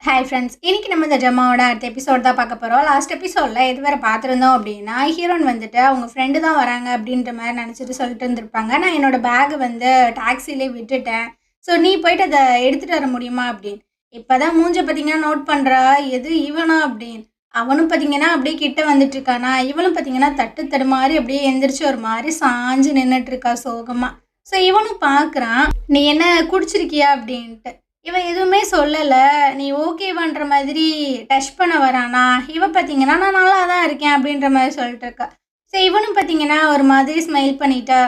Hi friends, இன்னைக்கு நம்ம இந்த ட்ராமாவோட அடுத்த எபிசோட் தான் பார்க்க போகிறோம். லாஸ்ட் எபிசோடில் இதுவரை பார்த்துருந்தோம் அப்படின்னா, ஹீரோயின் வந்துட்டு அவங்க ஃப்ரெண்டு தான் வராங்க அப்படின்ற மாதிரி நினச்சிட்டு சொல்லிட்டு இருந்திருப்பாங்க. நான் என்னோட பேக் வந்து டாக்ஸிலே விட்டுட்டேன், ஸோ நீ போயிட்டு அதை எடுத்துகிட்டு வர முடியுமா அப்படின்னு. இப்போ தான் மூஞ்ச பார்த்தீங்கன்னா நோட் பண்ணுறா, எது இவனா அப்படின்னு. அவனும் பார்த்தீங்கன்னா அப்படியே கிட்ட வந்துட்டு இருக்கானா, இவனும் பார்த்தீங்கன்னா தட்டு தடுமாறி அப்படியே எந்திரிச்சு ஒரு மாதிரி சாஞ்சு நின்றுட்டு இருக்கா சோகமாக. ஸோ இவனும் பார்க்குறான், நீ என்ன குடிச்சிருக்கியா அப்படின்ட்டு. இவன் எதுவுமே சொல்லலை. நீ ஓகேவான்ற மாதிரி டச் பண்ண வரானா, இவ பார்த்தீங்கன்னா நான் நல்லா தான் இருக்கேன் அப்படின்ற மாதிரி சொல்லிட்டு இருக்கா. ஸோ இவனும் பார்த்தீங்கன்னா ஒரு மாதிரி ஸ்மைல் பண்ணிட்டா.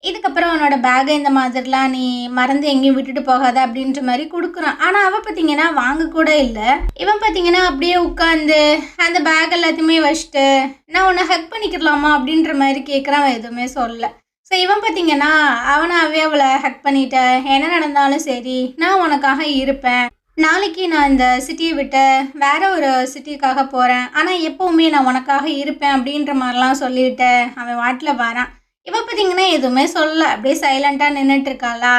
இதுக்கப்புறம் அவனோட பேக்கை இந்த மாதிரிலாம் நீ மறந்து எங்கேயும் விட்டுட்டு போகாத அப்படின்ற மாதிரி கொடுக்குறான். ஆனால் அவள் பார்த்தீங்கன்னா வாங்க கூட இல்லை. இவன் பார்த்தீங்கன்னா அப்படியே உட்காந்து அந்த பேக் எல்லாத்தையுமே வச்சுட்டு நான் உன்னை ஹக் பண்ணிக்கலாமா அப்படின்ற மாதிரி கேட்குறான். அவன் எதுவுமே சொல்லலை. ஸோ இவன் பார்த்தீங்கன்னா அவனாவே அவளை ஹக் பண்ணிட்ட. என்ன நடந்தாலும் சரி, நான் உனக்காக இருப்பேன். நாளைக்கு நான் இந்த சிட்டியை விட்டு வேற ஒரு சிட்டிக்காக போகிறேன், ஆனால் எப்போவுமே நான் உனக்காக இருப்பேன் அப்படின்ற மாதிரிலாம் சொல்லிட்டு அவன் வாட்டில் வரான். இவன் பார்த்தீங்கன்னா எதுவுமே சொல்ல அப்படியே சைலண்ட்டாக நின்றுட்டு இருக்காளா.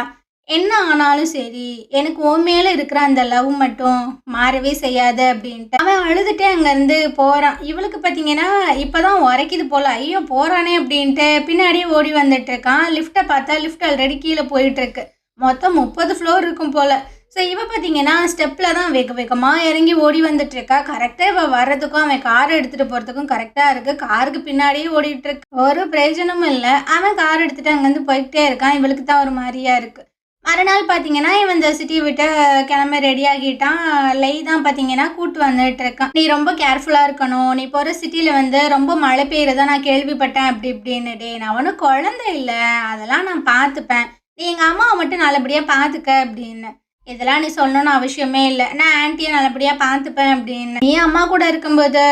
என்ன ஆனாலும் சரி, எனக்கு உன் மேலே இருக்கிற அந்த லவ் மட்டும் மாறவே செய்யாது அப்படின்ட்டு அவன் அழுதுகிட்டே அங்கேருந்து போகிறான். இவளுக்கு பார்த்தீங்கன்னா இப்போ தான் உரைக்குது போல், ஐயோ போகிறானே அப்படின்ட்டு பின்னாடியே ஓடி வந்துட்டுருக்கான். லிஃப்ட்டை பார்த்தா லிஃப்ட் ஆல்ரெடி கீழே போயிட்டுருக்கு. மொத்தம் 30 ஃப்ளோர் இருக்கும் போல். ஸோ இவன் பார்த்தீங்கன்னா ஸ்டெப்பில் தான் வேக வேகமாக இறங்கி ஓடி வந்துட்டுருக்கா. கரெக்டாக இவள் வர்றதுக்கும் அவன் காரை எடுத்துகிட்டு போகிறதுக்கும் கரெக்டாக இருக்குது. காருக்கு பின்னாடியே ஓடிட்டுருக்கு. ஒரு பிரயோஜனமும் இல்லை. அவன் கார் எடுத்துகிட்டு அங்கேருந்து போய்கிட்டே இருக்கான். இவளுக்கு தான் ஒரு மாதிரியாக இருக்குது. மறுநாள் பார்த்தீங்கன்னா இவன் இந்த சிட்டியை விட்டு கிளம்ப ரெடி ஆகிட்டான். லை தான் பார்த்தீங்கன்னா கூட்டு வந்துட்டு இருக்கான். நீ ரொம்ப கேர்ஃபுல்லாக இருக்கணும், நீ போகிற சிட்டியில் வந்து ரொம்ப மழை பெய்யுறதா நான் கேள்விப்பட்டேன் அப்படி இப்படின்னு. டே நான் ஒன்றும் குழந்தை இல்லை, அதெல்லாம் நான் பார்த்துப்பேன், நீ எங்கள் அம்மாவை மட்டும் நல்லபடியாக பார்த்துக்க அப்படின்னு. இதெல்லாம் நீ சொல்லணும்னு அவசியமே இல்லை, நான் ஆன்ட்டியை நல்லபடியாக பார்த்துப்பேன் அப்படின்னு. நீ அம்மா கூட இருக்கும்போது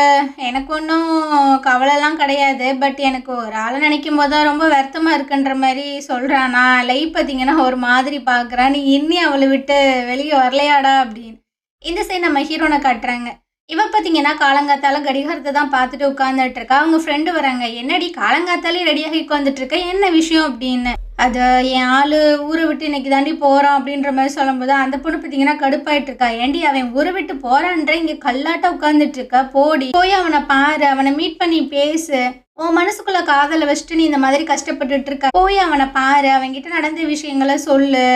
எனக்கு ஒன்றும் கவலைலாம் கிடையாது, பட் எனக்கு ஒரு ஆளை நினைக்கும் போது தான் ரொம்ப வருத்தமாக இருக்குன்ற மாதிரி சொல்கிறானா. லைஃப் பார்த்தீங்கன்னா ஒரு மாதிரி பார்க்குறான். நீ இன்னி அவளை விட்டு வெளியே வரலையாடா அப்படின்னு. இந்த சைடு நம்ம ஹீரோனை காட்டுறாங்க. இவ பார்த்தீங்கன்னா காலங்காத்தால கடிகாரத்தை தான் பார்த்துட்டு உட்காந்துட்டு இருக்கா. அவங்க ஃப்ரெண்டு வராங்க. என்னடி காலங்காத்தாலே ரெடியாகி உட்காந்துட்டு இருக்க, என்ன விஷயம் அப்படின்னு. அது என் ஆள் ஊரை விட்டு இன்னைக்கு தாண்டி போகிறான் அப்படின்ற மாதிரி சொல்லும்போது அந்த பொண்ணு பார்த்தீங்கன்னா கடுப்பாயிட்டு இருக்கா. ஏண்டி அவன் ஊரை விட்டு போகிறான்ற இங்கே கல்லாட்ட உட்காந்துட்டு இருக்கா, போடி போய் அவனை பாரு, அவனை மீட் பண்ணி பேசு, உன் மனசுக்குள்ள காதலை வச்சுட்டு நீ இந்த மாதிரி கஷ்டப்பட்டுட்டு இருக்க, போய் அவனை பாரு, அவன்கிட்ட நடந்த விஷயங்களை சொல்லு,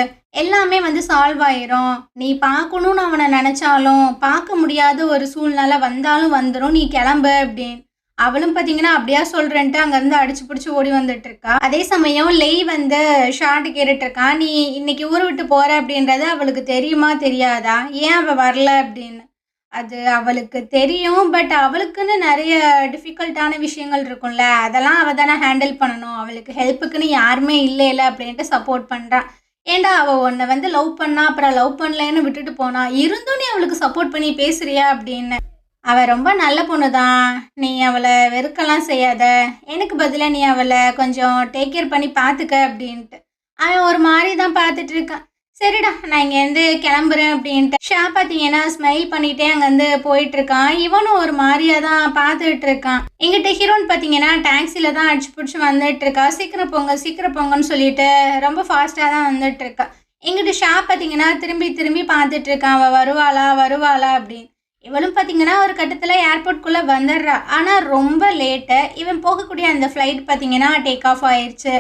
எல்லாமே வந்து சால்வ் ஆயிரும். நீ பார்க்கணும்னு அவனை நினச்சாலும் பார்க்க முடியாத ஒரு சூழ்நிலை வந்தாலும் வந்துடும், நீ கிளம்பு அப்படின்னு. அவளும் பார்த்தீங்கன்னா அப்படியா சொல்கிறேன்ட்டு அங்கேருந்து அடிச்சு பிடிச்சி ஓடி வந்துட்டு இருக்கா. அதே சமயம் லெய் வந்து ஷார்ட் கேட்டுட்டு இருக்கான். நீ இன்னைக்கு ஊரை விட்டு போகிற அப்படின்றது அவளுக்கு தெரியுமா தெரியாதா, ஏன் அவள் வரல அப்படின்னு. அது அவளுக்கு தெரியும், பட் அவளுக்குன்னு நிறைய டிஃபிகல்ட்டான விஷயங்கள் இருக்கும்ல, அதெல்லாம் அவள் தானே ஹேண்டில் பண்ணணும். அவளுக்கு ஹெல்ப்புக்குன்னு யாருமே இல்லை அப்படின்ட்டு சப்போர்ட் பண்ணுறான். ஏண்டா அவள் உன்னை வந்து லவ் பண்ணா, அப்புறம் லவ் பண்ணலன்னு விட்டுட்டு போனா, இருந்தும் நீ அவளுக்கு சப்போர்ட் பண்ணி பேசுறியா அப்படின்னு. அவள் ரொம்ப நல்ல பொண்ணு தான், நீ அவளை வெறுக்கலாம் செய்யாத, எனக்கு பதிலாக நீ அவளை கொஞ்சம் டேக் கேர் பண்ணி பார்த்துக்க அப்படின்ட்டு. அவன் ஒரு மாதிரி தான் பார்த்துட்டு இருக்கான். சரிடா நான் இங்கேருந்து கிளம்புறேன் அப்படின்ட்டு. ஷா பார்த்தீங்கன்னா ஸ்மைல் பண்ணிகிட்டே அங்கேருந்து போயிட்டுருக்கான். இவனும் ஒரு மாதிரியாக தான் பார்த்துட்டு இருக்கான். எங்கிட்ட ஹீரோன் பார்த்தீங்கன்னா டாக்ஸியில் தான் அடிச்சு பிடிச்சி வந்துட்டுருக்கா. சீக்கிரம் போங்க சீக்கிரம் போங்கன்னு சொல்லிட்டு ரொம்ப ஃபாஸ்ட்டாக தான் வந்துட்டுருக்கா. எங்கிட்ட ஷா பார்த்தீங்கன்னா திரும்பி திரும்பி பார்த்துட்டு இருக்கான், அவள் வருவாளா வருவாளா அப்படின்னு. இவளும் பார்த்தீங்கன்னா ஒரு கட்டத்தில் ஏர்போர்ட்குள்ளே வந்துடுறா. ஆனால் ரொம்ப லேட்டு. இவன் போகக்கூடிய அந்த ஃப்ளைட் பார்த்தீங்கன்னா டேக் ஆஃப் ஆயிடுச்சு.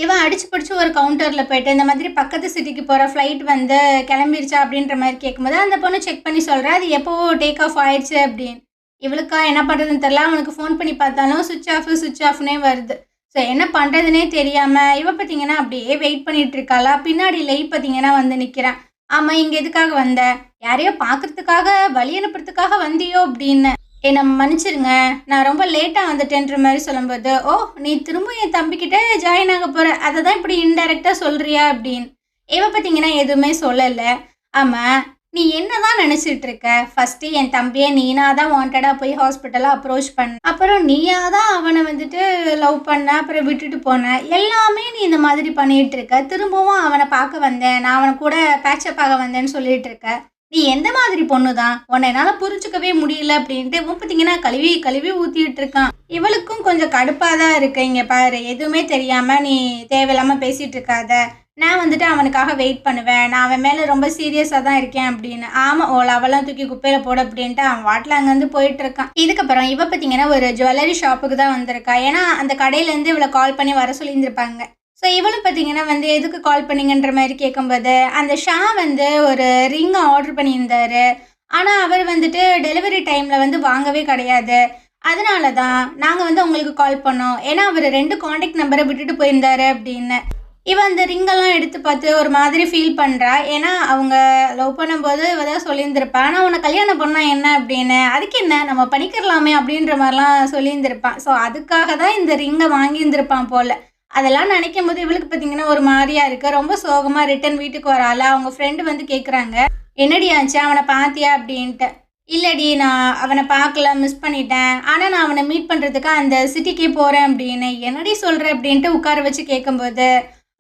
இவன் அடிச்சு பிடிச்சி ஒரு கவுண்டரில் போயிட்டு இந்த மாதிரி பக்கத்து சிட்டிக்கு போகிற ஃப்ளைட் வந்து கிளம்பிருச்சா அப்படின்ற மாதிரி கேட்கும்போது அந்த பொண்ணு செக் பண்ணி சொல்கிறா அது எப்போ டேக் ஆஃப் ஆயிடுச்சு அப்படின்னு. இவளுக்கா என்ன பண்ணுறதுன்னு தெரில. அவனுக்கு ஃபோன் பண்ணி பார்த்தாலும் சுவிட்ச் ஆஃப்னே வருது. ஸோ என்ன பண்ணுறதுனே தெரியாமல் இவ பார்த்தீங்கன்னா அப்படியே வெயிட் பண்ணிட்டு இருக்காளா. பின்னாடி லைட் பார்த்தீங்கன்னா வந்து நிற்கிறான். ஆமாம், இங்கே எதுக்காக வந்த, யாரையோ பார்க்குறதுக்காக வழி அனுப்புறதுக்காக வந்தியோ அப்படின்னு. என்னை மன்னிச்சிருங்க, நான் ரொம்ப லேட்டாக வந்துட்டேன்ற மாதிரி சொல்லும்போது, ஓ நீ திரும்ப என் தம்பிக்கிட்ட ஜாயின் ஆக போகிற, அதை தான் இப்படி இன்டெரக்டாக சொல்கிறியா அப்படின்னு. இவ பார்த்தீங்கன்னா எதுவுமே சொல்லலை. ஆமாம், நீ என்ன தான் நினச்சிட்டு இருக்க, ஃபஸ்ட்டு என் தம்பியை நீனா தான் வாண்டடாக போய் ஹாஸ்பிட்டலாக அப்ரோச் பண்ண, அப்புறம் நீயா தான் அவனை வந்துட்டு லவ் பண்ண, அப்புறம் விட்டுட்டு போன, எல்லாமே நீ இந்த மாதிரி பண்ணிகிட்டு இருக்க. திரும்பவும் அவனை பார்க்க வந்தேன், நான் அவனை கூட பேச்சப் ஆக வந்தேன்னு சொல்லிட்டு இருக்க. நீ எந்த மாதிரி பொண்ணு தான், உன்னை என்னால் புரிஞ்சுக்கவே முடியல அப்படின்ட்டு பார்த்தீங்கன்னா கழுவி கழுவி ஊற்றிட்டு இருக்கான். இவளுக்கும் கொஞ்சம் கடுப்பாக தான் இருக்கு. இங்கே பாரு, எதுவுமே தெரியாமல் நீ தேவையில்லாமல் பேசிகிட்டு இருக்காத, நான் வந்துட்டு அவனுக்காக வெயிட் பண்ணுவேன். நான் அவன் மேல ரொம்ப சீரியஸா தான் இருக்கேன் அப்படின்னு. ஆமா, அவெல்லாம் தூக்கி குப்பையில போடு அப்படின்ட்டு அவன் பாட்டுல அங்கேருந்து போயிட்டு இருக்கான். இதுக்கப்புறம் இவ பார்த்தீங்கன்னா ஒரு ஜுவல்லரி ஷாப்புக்கு தான் வந்திருக்கா. ஏன்னா அந்த கடையிலேருந்து இவளை கால் பண்ணி வர சொல்லியிருந்திருப்பாங்க. ஸோ இவளும் பார்த்தீங்கன்னா வந்து எதுக்கு கால் பண்ணீங்கன்ற மாதிரி கேட்கும்போது, அந்த ஷா வந்து ஒரு ரிங் ஆர்டர் பண்ணியிருந்தாரு. ஆனால் அவர் வந்துட்டு டெலிவரி டைமில் வந்து வாங்கவே கிடையாது. அதனால தான் நாங்கள் வந்து உங்களுக்கு கால் பண்ணோம். ஏன்னா அவர் 2 காண்டாக்ட் நம்பரை விட்டுட்டு போயிருந்தாரு அப்படின்னு. இவன் அந்த ரிங்கெல்லாம் எடுத்து பார்த்து ஒரு மாதிரி ஃபீல் பண்ணுறா. ஏன்னா அவங்க லவ் பண்ணும்போது இவ தான் சொல்லியிருந்திருப்பான். ஆனால் உன்னை கல்யாணம் பண்ணால் என்ன அப்படின்னு, அதுக்கு என்ன நம்ம பண்ணிக்கிறலாமே அப்படின்ற மாதிரிலாம் சொல்லியிருந்திருப்பான். ஸோ அதுக்காக தான் இந்த ரிங்கை வாங்கியிருந்திருப்பான் போல். அதெல்லாம் நினைக்கும் போது இவளுக்கு பார்த்தீங்கன்னா ஒரு மாதிரியா இருக்குது. ரொம்ப சோகமாக ரிட்டன் வீட்டுக்கு வரால. அவங்க ஃப்ரெண்டு வந்து கேட்குறாங்க, என்னடி ஆச்சு, அவனை பார்த்தியா அப்படின்ட்டு. இல்லடி, நான் அவனை பார்க்கல, மிஸ் பண்ணிட்டேன். ஆனால் நான் அவனை மீட் பண்ணுறதுக்கு அந்த சிட்டிக்கே போகிறேன் அப்படின்னு. என்னடி சொல்கிற அப்படின்ட்டு உட்கார வச்சு கேட்கும்போது,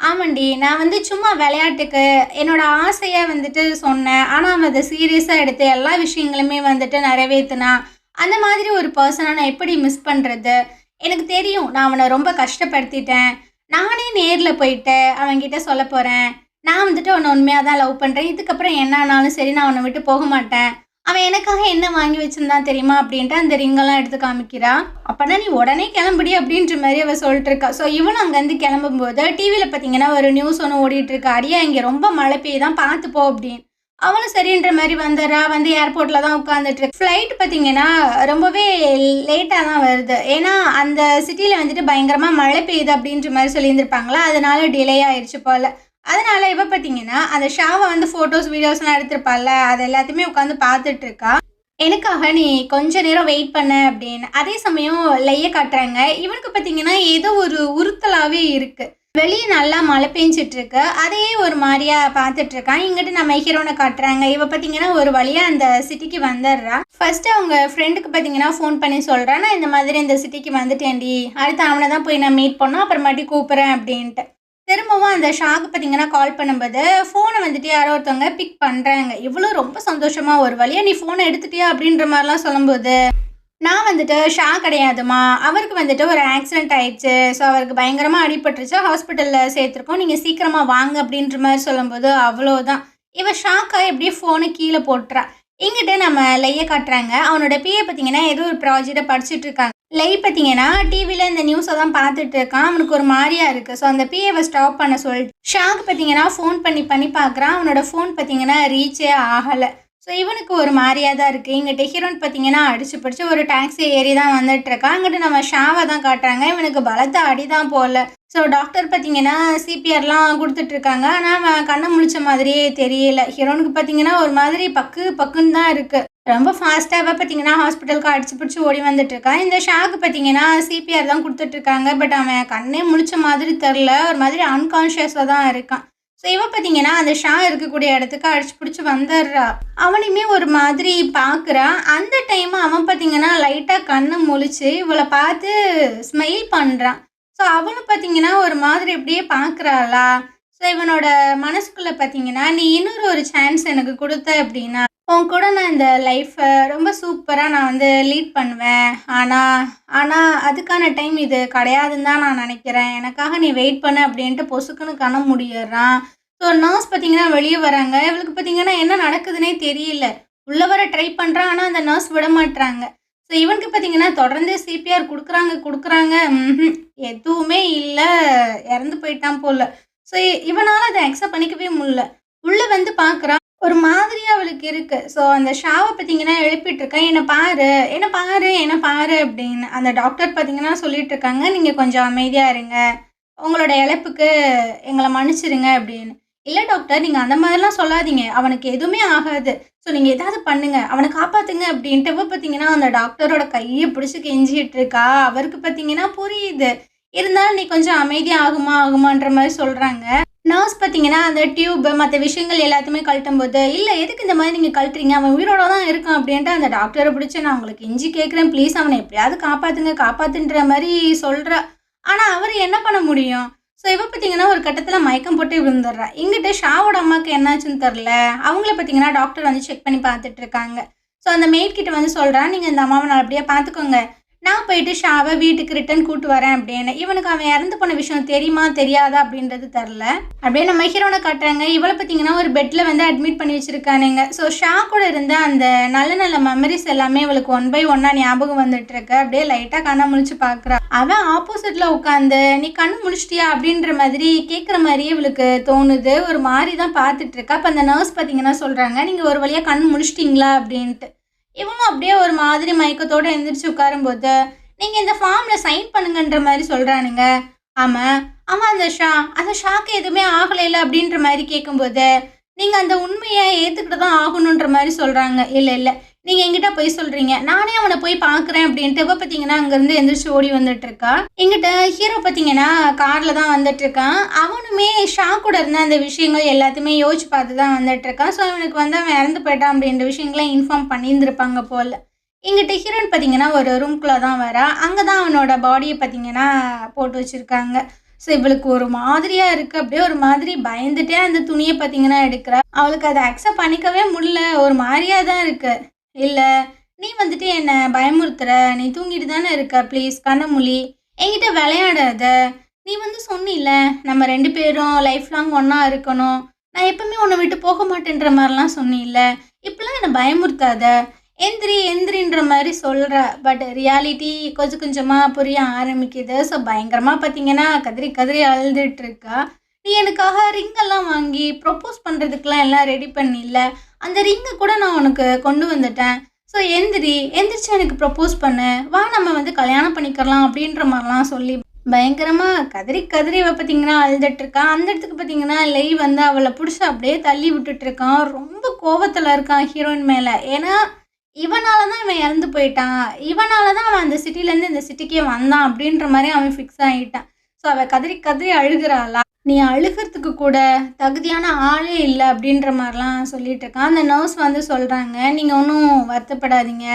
ஆமாண்டி, நான் வந்து சும்மா விளையாட்டுக்கு என்னோட ஆசையை வந்துட்டு சொன்னேன். ஆனால் அவன் அதை சீரியஸாக எடுத்து எல்லா விஷயங்களுமே வந்துட்டு நிறைவேற்றினான். அந்த மாதிரி ஒரு பர்சனை நான் எப்படி மிஸ் பண்ணுறது? எனக்கு தெரியும் நான் அவனை ரொம்ப கஷ்டப்படுத்திட்டேன். நானே நேரில் போயிட்டு அவன்கிட்ட சொல்ல போகிறேன். நான் வந்துட்டு அவனை உண்மையாக தான் லவ் பண்ணுறேன். இதுக்கப்புறம் என்ன ஆனாலும் சரி, நான் அவனை விட்டு போக மாட்டேன். அவன் எனக்காக என்ன வாங்கி வச்சிருந்தான் தெரியுமா அப்படின்ட்டு அந்த ரிங்கெல்லாம் எடுத்து காமிக்கிறா. அப்போனா நீ உடனே கிளம்புடி அப்படின்ற மாதிரி அவள் சொல்லிட்டு இருக்கா. ஸோ இவனும் அங்கேருந்து கிளம்பும்போது டிவியில் பார்த்தீங்கன்னா ஒரு நியூஸ் ஒன்று ஓடிட்டு இருக்கா. அடியா, இங்கே ரொம்ப மழை பெய்யுதான், பார்த்து போ அப்படின்னு. அவளும் சரின்ற மாதிரி வந்துடுறா. வந்து ஏர்போர்ட்டில் தான் உட்காந்துட்டு இருக்கு. ஃப்ளைட் பார்த்தீங்கன்னா ரொம்பவே லேட்டாக தான் வருது. ஏன்னா அந்த சிட்டியில் வந்துட்டு பயங்கரமாக மழை பெய்யுது அப்படின்ற மாதிரி சொல்லியிருந்திருப்பாங்களா, அதனால டிலே ஆயிடுச்சு போல். அதனால இவ பார்த்தீங்கன்னா அந்த ஷாவை வந்து ஃபோட்டோஸ் வீடியோஸ்லாம் எடுத்திருப்பாள்ல, அது எல்லாத்தையுமே உட்காந்து பார்த்துட்டு இருக்கா. எனக்காக நீ கொஞ்ச நேரம் வெயிட் பண்ண அப்படின்னு. அதே சமயம் லைய காட்டுறாங்க. இவனுக்கு பார்த்தீங்கன்னா ஏதோ ஒரு உறுத்தலாகவே இருக்குது. வெளியே நல்லா மழை பெஞ்சிட்டு இருக்கு. அதையே ஒரு மாதிரியா பார்த்துட்டு இருக்கான். இங்கிட்டு நம்ம ஹீரோனை காட்டுறாங்க. இவ பார்த்தீங்கன்னா ஒரு வழியாக அந்த சிட்டிக்கு வந்துடுறா. ஃபர்ஸ்ட் அவங்க ஃப்ரெண்டுக்கு பார்த்தீங்கன்னா ஃபோன் பண்ணி சொல்கிறா, நான் இந்த மாதிரி இந்த சிட்டிக்கு வந்துட்டேன்டி, அடுத்து அவனை தான் போய் நான் மீட் பண்ணோம், அப்புறமாட்டி கூப்பிட்றேன் அப்படின்ட்டு. திரும்பவும் அந்த ஷாக்கு பார்த்தீங்கன்னா கால் பண்ணும்போது ஃபோனை வந்துட்டு யாரோ ஒருத்தவங்க பிக் பண்ணுறாங்க. இவ்வளோ ரொம்ப சந்தோஷமாக ஒரு வழியாக நீ ஃபோனை எடுத்துட்டியா அப்படின்ற மாதிரிலாம் சொல்லும்போது, நான் வந்துட்டு ஷா கிடையாதுமா, அவருக்கு வந்துட்டு ஒரு ஆக்சிடென்ட் ஆயிடுச்சு. ஸோ அவருக்கு பயங்கரமாக அடிபட்டுருச்சு, ஹாஸ்பிட்டலில் சேர்த்துருக்கோம், நீங்கள் சீக்கிரமாக வாங்க அப்படின்ற மாதிரி சொல்லும்போது அவ்வளோதான். இவன் ஷாக்காக எப்படியே ஃபோனை கீழே போட்டுறா. இங்கிட்ட நம்ம லைய காட்டுறாங்க. அவனோட பிஏ பார்த்தீங்கன்னா ஏதோ ஒரு ப்ராஜெக்டை படிச்சுட்டு இருக்காங்க. லை பார்த்தீங்கன்னா டிவியில் இந்த நியூஸை தான் பார்த்துட்டு இருக்கான். அவனுக்கு ஒரு மாதிரியா இருக்குது. ஸோ அந்த பிஏவை ஸ்டாப் பண்ண சொல்லிட்டு ஷாக்கு பார்த்தீங்கன்னா ஃபோன் பண்ணி பார்க்குறான். அவனோட ஃபோன் பார்த்தீங்கன்னா ரீச்சே ஆகலை. ஸோ இவனுக்கு ஒரு மாதிரியா தான் இருக்குது. இங்கிட்ட ஹீரோன் பார்த்தீங்கன்னா அடிச்சு பிடிச்சி ஒரு டாக்ஸி ஏறி தான் வந்துட்டுருக்கான். இங்கிட்ட நம்ம ஷாவை தான் காட்டுறாங்க. இவனுக்கு பலத்த அடி தான் போகல. ஸோ டாக்டர் பார்த்தீங்கன்னா சிபிஆர்லாம் கொடுத்துட்ருக்காங்க. ஆனால் அவன் கண்ணை முழிச்ச மாதிரியே தெரியல. ஹீரோனுக்கு பார்த்தீங்கன்னா ஒரு மாதிரி பக்குன்னு தான் இருக்குது. ரொம்ப ஃபாஸ்ட்டாக பார்த்தீங்கன்னா ஹாஸ்பிட்டலுக்கு அடிச்சு பிடிச்சி ஓடி வந்துட்டுருக்கான். இந்த ஷாக்கு பார்த்தீங்கன்னா சிபிஆர் தான் கொடுத்துட்ருக்காங்க. பட் அவன் கண்ணே முழிச்ச மாதிரி தெரில, ஒரு மாதிரி அன்கான்ஷியஸாக தான் இருக்கான். ஸோ இவ பார்த்தீங்கன்னா அந்த ஷா இருக்கக்கூடிய இடத்துக்கு அடிச்சு பிடிச்சி வந்துடுறா. அவனையுமே ஒரு மாதிரி பார்க்குறான். அந்த டைம் அவன் பார்த்தீங்கன்னா லைட்டாக கண்ணை முழிச்சு இவளை பார்த்து ஸ்மைல் பண்ணுறான். ஸோ அவனும் பார்த்தீங்கன்னா ஒரு மாதிரி எப்படியே பார்க்குறாளா. ஸோ இவனோட மனசுக்குள்ளே பார்த்தீங்கன்னா, நீ இன்னொரு ஒரு சான்ஸ் எனக்கு கொடுத்த அப்படின்னா உன் கூட நான் இந்த லைஃப்பை ரொம்ப சூப்பராக நான் வந்து லீட் பண்ணுவேன். ஆனால் அதுக்கான டைம் இது கிடையாதுன்னு தான் நான் நினைக்கிறேன். எனக்காக நீ வெயிட் பண்ணு அப்படின்ட்டு பொசுக்குன்னு கண்ண முடியிடுறான். ஸோ நர்ஸ் பார்த்தீங்கன்னா வெளியே வராங்க. இவளுக்கு பார்த்தீங்கன்னா என்ன நடக்குதுன்னே தெரியல. உள்ளே வர ட்ரை பண்ணுறான், ஆனால் அந்த நர்ஸ் விட மாட்டுறாங்க. ஸோ இவனுக்கு பார்த்தீங்கன்னா தொடர்ந்து சிபிஆர் கொடுக்குறாங்க. எதுவுமே இல்லை, இறந்து போயிட்டான் போல். ஸோ இவனால் அதை அக்செப்ட் பண்ணிக்கவே முடியல. உள்ளே வந்து பார்க்குறான், ஒரு மாதிரியாக அவளுக்கு இருக்குது. ஸோ அந்த ஷாவை பார்த்தீங்கன்னா எழுப்பிட்டுருக்கேன், என்னை பாரு அப்படின்னு. அந்த டாக்டர் பார்த்தீங்கன்னா சொல்லிட்டு இருக்காங்க, நீங்கள் கொஞ்சம் அமைதியாக இருங்க, உங்களோட இழப்புக்கு எங்களை மன்னிச்சிருங்க அப்படின்னு. இல்லை டாக்டர், நீங்கள் அந்த மாதிரிலாம் சொல்லாதீங்க, அவனுக்கு எதுவுமே ஆகாது. ஸோ நீங்கள் ஏதாவது பண்ணுங்க, அவனை காப்பாற்றுங்க அப்படின்ட்டு பார்த்தீங்கன்னா அந்த டாக்டரோட கையை பிடிச்சி கெஞ்சிட்டு இருக்கா. அவருக்கு பார்த்தீங்கன்னா புரியுது, இருந்தாலும் நீ கொஞ்சம் அமைதியாக ஆகுமான்ற மாதிரி சொல்கிறாங்க. நர்ஸ் பார்த்தீங்கன்னா அந்த டியூப் மற்ற விஷயங்கள் எல்லாத்தையுமே கழட்டும் போது, இல்லை எதுக்கு இந்த மாதிரி நீங்கள் கழட்டுறீங்க, அவன் உயிரோட தான் இருக்கான் அப்படின்ட்டு அந்த டாக்டரை பிடிச்சி, நான் உங்களுக்கு கெஞ்சி கேட்குறேன் ப்ளீஸ், அவனை எப்படியாவது காப்பாற்றுன்ற மாதிரி சொல்கிறா. ஆனால் அவர் என்ன பண்ண முடியும். ஸோ இவ பார்த்தீங்கன்னா ஒரு கட்டத்தில் மயக்கம் போட்டு விழுந்துடுறா. இங்கிட்ட ஷாவோட அம்மாவுக்கு என்னாச்சுன்னு தெரில. அவங்கள பார்த்தீங்கன்னா டாக்டர் வந்து செக் பண்ணி பார்த்துட்டு இருக்காங்க. ஸோ அந்த மெய்ட் கிட்ட வந்து சொல்கிறா, நீங்கள் இந்த அம்மாவை நல்லபடியாக பார்த்துக்கோங்க, நான் போயிட்டு ஷாவை வீட்டுக்கு ரிட்டர்ன் கூட்டு வரேன் அப்படின்னு. இவனுக்கு அவன் இறந்து போன விஷயம் தெரியுமா தெரியாதா அப்படின்றது தெரில. அப்படியே நம்ம ஹீரோனை காட்டுறாங்க. இவளை பார்த்தீங்கன்னா ஒரு பெட்டில் வந்து அட்மிட் பண்ணி வச்சுருக்கானுங்க. ஸோ ஷா கூட இருந்த அந்த நல்ல நல்ல மெமரிஸ் எல்லாமே இவளுக்கு 1 by 1 ஞாபகம் வந்துட்டு இருக்கு. அப்படியே லைட்டாக கண்ணை முழிச்சு பார்க்குறா. அவன் ஆப்போசிட்டில் உட்காந்து நீ கண்ணு முழிச்சிட்டியா அப்படின்ற மாதிரி கேட்குற மாதிரியே இவளுக்கு தோணுது. ஒரு மாதிரி தான் பார்த்துட்டு இருக்கா. அப்போ அந்த நர்ஸ் பார்த்தீங்கன்னா சொல்கிறாங்க, நீங்கள் ஒரு வழியாக கண் முழிச்சிட்டிங்களா அப்படின்ட்டு. இவனும் அப்படியே ஒரு மாதிரி மயக்கத்தோடு எழுந்திரிச்சு உட்காரும்போது, நீங்கள் இந்த ஃபார்மில் சைன் பண்ணுங்கன்ற மாதிரி சொல்கிறானுங்க. ஆமாம் அந்த ஷாக்கு எதுவுமே ஆகலைல அப்படின்ற மாதிரி கேட்கும்போது, நீங்கள் அந்த உண்மையை ஏற்றுக்கிட்டு தான் ஆகணுன்ற மாதிரி சொல்கிறாங்க. இல்லை நீங்கள் எங்கிட்ட போய் சொல்கிறீங்க, நானே அவனை போய் பார்க்குறேன் அப்படின்ட்டு. இப்போ பார்த்தீங்கன்னா அங்கேருந்து எந்திரிச்சு ஓடி வந்துட்டுருக்கா. எங்கிட்ட ஹீரோ பார்த்தீங்கன்னா காரில் தான் வந்துட்டுருக்கான். அவனுமே ஷா கூட இருந்த அந்த விஷயங்கள் எல்லாத்தையுமே யோசிச்சு பார்த்து தான் வந்துட்டுருக்கான். ஸோ அவனுக்கு வந்து அவன் இறந்து போயிட்டான் அப்படின்ற விஷயங்களை இன்ஃபார்ம் பண்ணியிருந்திருப்பாங்க போல். எங்கிட்ட ஹீரோயின் பார்த்தீங்கன்னா ஒரு ரூம்குள்ளே தான் வரா. அங்கே தான் அவனோட பாடியை பார்த்தீங்கன்னா போட்டு வச்சுருக்காங்க. ஸோ இவளுக்கு ஒரு மாதிரியாக இருக்குது. அப்படியே ஒரு மாதிரி பயந்துட்டே அந்த துணியை பார்த்தீங்கன்னா எடுக்கிறா. அவளுக்கு அதை அக்செப்ட் பண்ணிக்கவே முடியல. ஒரு மாதிரியாக தான் இருக்குது. இல்லை நீ வந்துட்டு என்னை பயமுறுத்துற, நீ தூங்கிட்டு தானே இருக்க, ப்ளீஸ் கண்ணமொழி என்கிட்ட விளையாடாத. நீ வந்து சொன்னில்ல நம்ம 2 பேரும் லைஃப் லாங் ஒன்றா இருக்கணும், நான் எப்பவுமே உன்னை விட்டு போக மாட்டேன்ற மாதிரிலாம் சொன்னில்ல, இப்பெல்லாம் என்னை பயமுறுத்தாத, எந்திரின்ற மாதிரி சொல்கிற. பட் ரியாலிட்டி கொஞ்சம் கொஞ்சமாக புரிய ஆரம்பிக்குது. ஸோ பயங்கரமாக பார்த்தீங்கன்னா கதறி கதறி அழுதுட்டு இருக்கா. நீ எனக்காக ரிங்கெல்லாம் வாங்கி ப்ரொப்போஸ் பண்ணுறதுக்கெலாம் எல்லாம் ரெடி பண்ணில்ல, அந்த ரிங்கை கூட நான் உனக்கு கொண்டு வந்துட்டேன். ஸோ எந்திரிச்சு எனக்கு ப்ரொப்போஸ் பண்ணு, வா நம்ம வந்து கல்யாணம் பண்ணிக்கலாம் அப்படின்ற மாதிரிலாம் சொல்லி பயங்கரமாக கதறி கதறி பார்த்தீங்கன்னா அழுதுட்டுருக்கான். அந்த இடத்துக்கு பார்த்தீங்கன்னா லை வந்து அவளை பிடிச்சி அப்படியே தள்ளி விட்டுட்ருக்கான். ரொம்ப கோபத்தில் இருக்கான் ஹீரோயின் மேலே. ஏன்னா இவனால தான் இவன் இறந்து போயிட்டான், இவனால தான் அவன் அந்த சிட்டிலேருந்து இந்த சிட்டிக்கே வந்தான் அப்படின்ற மாதிரி அவன் ஃபிக்ஸ் ஆகிட்டான். ஸோ அவள் கதறி கதறி அழுகிறாளா, நீ அழுகிறதுக்கு கூட தகுதியான ஆளே இல்லை அப்படின்ற மாதிரிலாம் சொல்லிட்டு இருக்கான். அந்த நர்ஸ் வந்து சொல்கிறாங்க, நீங்கள் ஒன்றும் வருத்தப்படாதீங்க,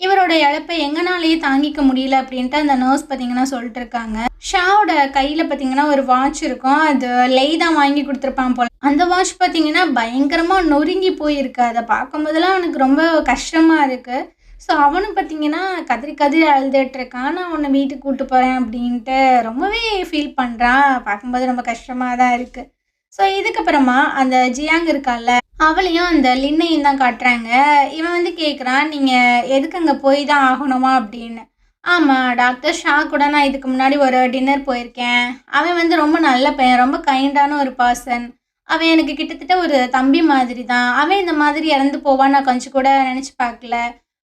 இவரோட இழப்பை எங்கனாலேயே தாங்கிக்க முடியல அப்படின்ட்டு அந்த நர்ஸ் பார்த்தீங்கன்னா சொல்லிட்டு இருக்காங்க. ஷாவோட கையில் பார்த்தீங்கன்னா ஒரு வாட்ச் இருக்கும். அது லை தான் வாங்கி கொடுத்துருப்பான் போல. அந்த வாட்ச் பார்த்தீங்கன்னா பயங்கரமாக நொறுங்கி போயிருக்கு. அதை பார்க்கும்போதெல்லாம் அவனுக்கு ரொம்ப கஷ்டமாக இருக்குது. ஸோ அவனும் பார்த்தீங்கன்னா கதறி கதறி அழுதுட்டு இருக்கான். நான் உன்னை வீட்டுக்கு கூப்பிட்டு போகிறேன் அப்படின்ட்டு ரொம்பவே ஃபீல் பண்ணுறான். பார்க்கும்போது ரொம்ப கஷ்டமாக தான் இருக்குது. ஸோ இதுக்கப்புறமா அந்த ஜியாங் இருக்கால, அவளையும் அந்த லின்னையும் தான் காட்டுறாங்க. இவன் வந்து கேட்குறான், நீங்கள் எதுக்கு அங்கே போய் தான் ஆகணுமா அப்படின்னு. ஆமாம் டாக்டர் ஷா கூட நான் இதுக்கு முன்னாடி ஒரு டின்னர் போயிருக்கேன். அவன் வந்து ரொம்ப நல்ல பையன், ரொம்ப கைண்டான ஒரு பர்சன். அவன் எனக்கு கிட்டத்தட்ட ஒரு தம்பி மாதிரி தான். அவன் இந்த மாதிரி இறந்து போவான்னு நான் கொஞ்சம் கூட நினச்சி பார்க்கல.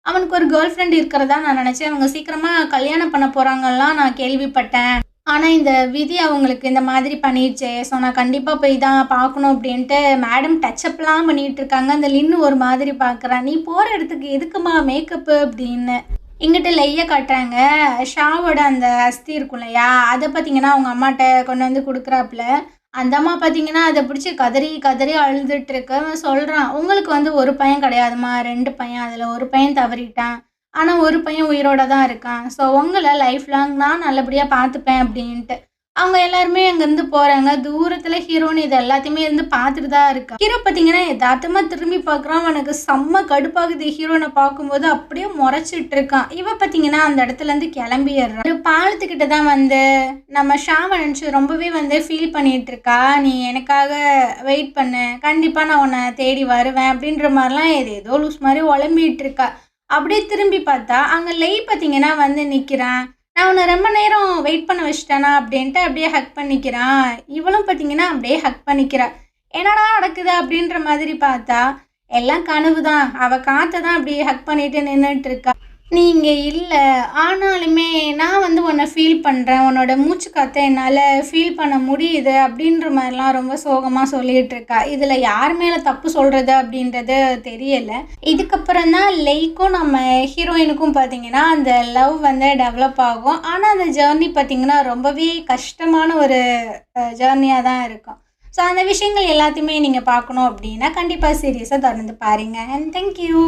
அவனுக்கு ஒரு கேர்ள் ஃப்ரெண்ட் இருக்கிறதா நான் நினச்சேன். அவங்க சீக்கிரமாக கல்யாணம் பண்ண போகிறாங்கலாம் நான் கேள்விப்பட்டேன். ஆனால் இந்த விதி அவங்களுக்கு இந்த மாதிரி பண்ணிடுச்சே. ஸோ நான் கண்டிப்பாக போய் தான் பார்க்கணும் அப்படின்ட்டு மேடம் டச்சப்லாம் பண்ணிகிட்டு இருக்காங்க. அந்த லின்னு ஒரு மாதிரி பார்க்குறான். நீ போகிற இடத்துக்கு எதுக்குமா மேக்கப்பு அப்படின்னு. இங்கிட்ட லையை காட்டுறாங்க. ஷாவோட அந்த அஸ்தி இருக்கும் இல்லையா, அதை பார்த்தீங்கன்னா அவங்க அம்மாட்ட கொண்டு வந்து கொடுக்குறாப்புல. அந்த அம்மா பார்த்தீங்கன்னா அதை பிடிச்சி கதறி கதறி அழுதுட்டு இருக்க. சொல்கிறான், உங்களுக்கு வந்து ஒரு பையன் கிடையாதுமா, 2 பையன், அதில் ஒரு பையன் தவறிட்டான், ஆனால் ஒரு பையன் உயிரோட தான் இருக்கான். ஸோ உங்களை லைஃப் லாங் நான் நல்லபடியாக பார்த்துப்பேன் அப்படின்ட்டு. அவங்க எல்லாருமே அங்கேருந்து போகிறாங்க. தூரத்தில் ஹீரோன்னு இது எல்லாத்தையுமே இருந்து பார்த்துட்டு தான் இருக்கா. ஹீரோ பார்த்தீங்கன்னா யதார்த்தமாக திரும்பி பார்க்குறான். அவனுக்கு செம்ம கடுப்பாகுது. ஹீரோனை பார்க்கும்போது அப்படியே முறைச்சிட்டு இருக்கான். இவன் பார்த்தீங்கன்னா அந்த இடத்துலேருந்து கிளம்பிடுறான். ஒரு பாலத்துக்கிட்ட தான் வந்து நம்ம ஷாவை நினச்சி ரொம்பவே வந்து ஃபீல் பண்ணிகிட்டு இருக்கா. நீ எனக்காக வெயிட் பண்ணு, கண்டிப்பாக நான் உன்னை தேடி வருவேன் அப்படின்ற மாதிரிலாம் ஏதோ லூஸ் மாதிரி உளம்பிட்டு இருக்கா. அப்படியே திரும்பி பார்த்தா அங்கே லை பார்த்தீங்கன்னா வந்து நிற்கிறான். நான் உன்னை ரொம்ப நேரம் வெயிட் பண்ண வச்சிட்டானா அப்படின்ட்டு அப்படியே ஹக் பண்ணிக்கிறான். இவளும் பார்த்தீங்கன்னா அப்படியே ஹக் பண்ணிக்கிறா. என்னடா நடக்குது அப்படின்ற மாதிரி பார்த்தா எல்லாம் கனவு தான். அவள் காற்றை தான் அப்படியே ஹக் பண்ணிட்டு நின்றுட்டு இருக்கா. நீ இங்கே இல்லை, ஆனாலுமே நான் வந்து உன்னை ஃபீல் பண்ணுறேன், உன்னோட மூச்சு காற்றை என்னால் ஃபீல் பண்ண முடியுது அப்படின்ற மாதிரிலாம் ரொம்ப சோகமாக சொல்லிகிட்டு இருக்கா. இதில் யார் மேலே தப்பு சொல்கிறது அப்படின்றது தெரியலை. இதுக்கப்புறம் தான் லைக்கும் நம்ம ஹீரோயினுக்கும் பார்த்திங்கன்னா அந்த லவ் வந்து டெவலப் ஆகும். ஆனால் அந்த ஜேர்னி பார்த்திங்கன்னா ரொம்பவே கஷ்டமான ஒரு ஜேர்னியாக தான் இருக்கும். ஸோ அந்த விஷயங்கள் எல்லாத்தையுமே நீங்கள் பார்க்கணும் அப்படின்னா கண்டிப்பாக சீரியஸாக தொடர்ந்து பாருங்கள். And thank you.